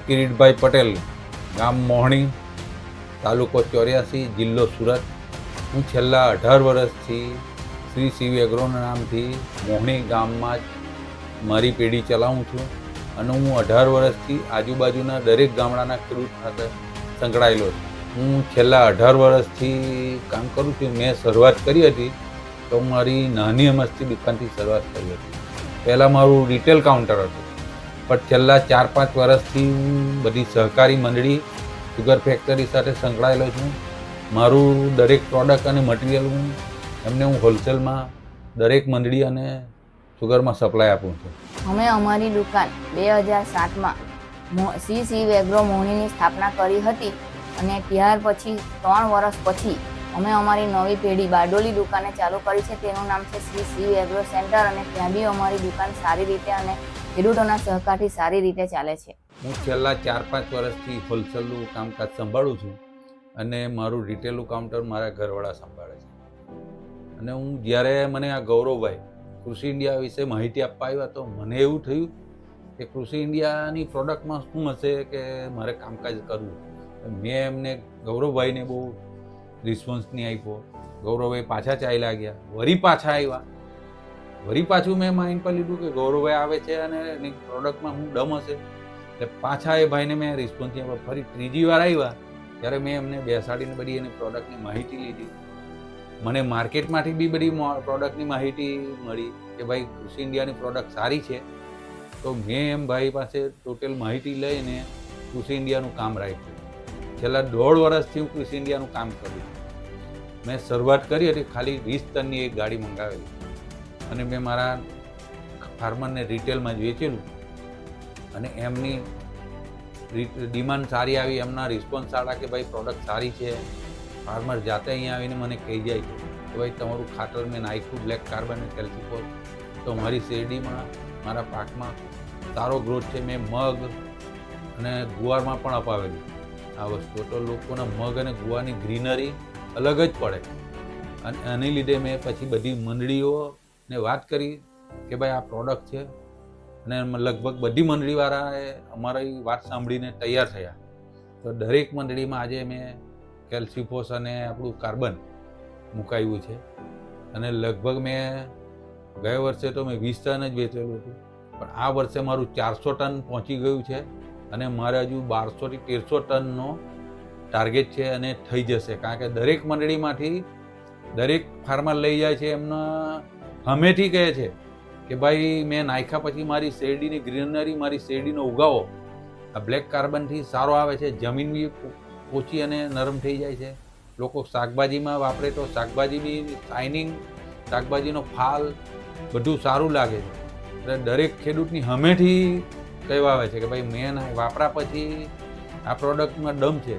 કિરીટભાઈ પટેલ, ગામ મોહણી, તાલુકો 84, જિલ્લો સુરત. હું છેલ્લા 18 વર્ષથી શ્રી સીવી એગ્રોના નામથી મોહણી ગામમાં જ મારી પેઢી ચલાવું છું અને હું 18 વર્ષથી આજુબાજુના દરેક ગામડાના ખેડૂત સાથે સંકળાયેલો છું. હું છેલ્લા 18 વર્ષથી કામ કરું છું. મેં શરૂઆત કરી હતી તો મારી નાની અમસ્તી દુકાનથી શરૂઆત કરી હતી. પહેલાં મારું રિટેલ કાઉન્ટર હતું, પણ છેલ્લા 4-5 વર્ષથી હું બધી સહકારી મંડળી, સુગર ફેક્ટરી સાથે સંકળાયેલો છું. મારું દરેક પ્રોડક્ટ અને મટીરિયલ હું હોલસેલમાં દરેક મંડળી અને સુગરમાં સપ્લાય આપું છું. અમે અમારી દુકાન 2007માં શ્રી સીવી એગ્રો મોહણીની સ્થાપના કરી હતી અને ત્યાર પછી 3 વર્ષ પછી અમે અમારી નવી પેઢી બારડોલી દુકાને ચાલુ કરી છે. તેનું નામ છે શ્રી સીવી એગ્રો સેન્ટર અને ત્યાં બી અમારી દુકાન સારી રીતે અને ખેડૂતોના સહકારથી સારી રીતે ચાલે છે. હું છેલ્લા 4-5 વર્ષથી હોલસેલનું કામકાજ સંભાળું છું અને મારું રિટેલનું કાઉન્ટર મારા ઘરવાળા સંભાળે છે. અને હું જ્યારે મને આ ગૌરવભાઈ કૃષિ ઇન્ડિયા વિશે માહિતી આપવા આવ્યા તો મને એવું થયું કે કૃષિ ઇન્ડિયાની પ્રોડક્ટમાં શું હશે કે મારે કામકાજ કરવું. મેં એમને ગૌરવભાઈને બહુ રિસ્પોન્સ નહીં આપ્યો. ગૌરવભાઈ પાછા ચાલ્યા ગયા, વળી પાછા આવ્યા. વળી પાછું મેં માઇન્ડ પર લીધું કે ગૌરવભાઈ આવે છે અને એની પ્રોડક્ટમાં હું દમ હશે, એટલે પાછા એ ભાઈને મેં રિસ્પોન્સ નહીં આપ્યો. ફરી ત્રીજી વાર આવ્યા ત્યારે મેં એમને બેસાડીને બધી એની પ્રોડક્ટની માહિતી લીધી. મને માર્કેટમાંથી બી બધી પ્રોડક્ટની માહિતી મળી કે ભાઈ કૃષિ ઇન્ડિયાની પ્રોડક્ટ સારી છે. તો મેં એમ ભાઈ પાસે ટોટલ માહિતી લઈને કૃષિ ઇન્ડિયાનું કામ રાખ્યું. છેલ્લા 1.5 વર્ષથી હું કૃષિ ઇન્ડિયાનું કામ કરું છું. મેં શરૂઆત કરી હતી ખાલી 20 ટનની એક ગાડી મંગાવેલી અને મેં મારા ફાર્મરને રિટેલમાં જ વેચેલું અને એમની ડિમાન્ડ સારી આવી, એમના રિસ્પોન્સ સારા કે ભાઈ પ્રોડક્ટ સારી છે. ફાર્મર જાતે અહીંયા આવીને મને કહી જાય છે કે ભાઈ તમારું ખાતર મેં નાખ્યું બ્લેક કાર્બન અને કેલ્સીફોસ તો મારી શેરડીમાં, મારા પાકમાં સારો ગ્રોથ છે. મેં મગ અને ગુવારમાં પણ અપાવેલું આ વસ્તુ, તો લોકોના મગ અને ગુવારની ગ્રીનરી અલગ જ પડે. અને આની લીધે મેં પછી બધી મંડળીઓને વાત કરી કે ભાઈ આ પ્રોડક્ટ છે અને લગભગ બધી મંડળીવાળાએ અમારી વાત સાંભળીને તૈયાર થયા. તો દરેક મંડળીમાં આજે મેં કેલ્સીફોસ અને આપણું કાર્બન મુકાવ્યું છે અને લગભગ મેં ગયા વર્ષે તો મેં 20 ટન જ વેચેલું હતું, પણ આ વર્ષે મારું 400 ટન પહોંચી ગયું છે અને મારે હજુ 1200 થી 1300 ટનનો ટાર્ગેટ છે અને થઈ જશે. કારણ કે દરેક મંડળીમાંથી દરેક ફાર્મર લઈ જાય છે, એમના હમેથી કહે છે કે ભાઈ મેં નાખ્યા પછી મારી શેરડીની ગ્રીનરી, મારી શેરડીનો ઉગાવો આ બ્લેક કાર્બનથી સારો આવે છે. જમીન બી ઓછી અને નરમ થઈ જાય છે. લોકો શાકભાજીમાં વાપરે તો શાકભાજી બી શાઇનિંગ, શાકભાજીનો ફાલ બધું સારું લાગે છે. એટલે દરેક ખેડૂતની હમેથી કહેવા આવે છે કે ભાઈ મેં વાપરા પછી આ પ્રોડક્ટમાં દમ છે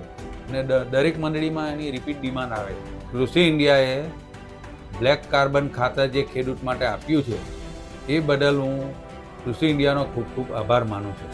અને દરેક મંડળીમાં એની રિપીટ ડિમાન્ડ આવે છે. કૃષિ ઇન્ડિયાએ બ્લેક કાર્બન ખાતર જે ખેડૂત માટે આપ્યું છે એ બદલ હું કૃષિ ઇન્ડિયાનો ખૂબ ખૂબ આભાર માનું છું.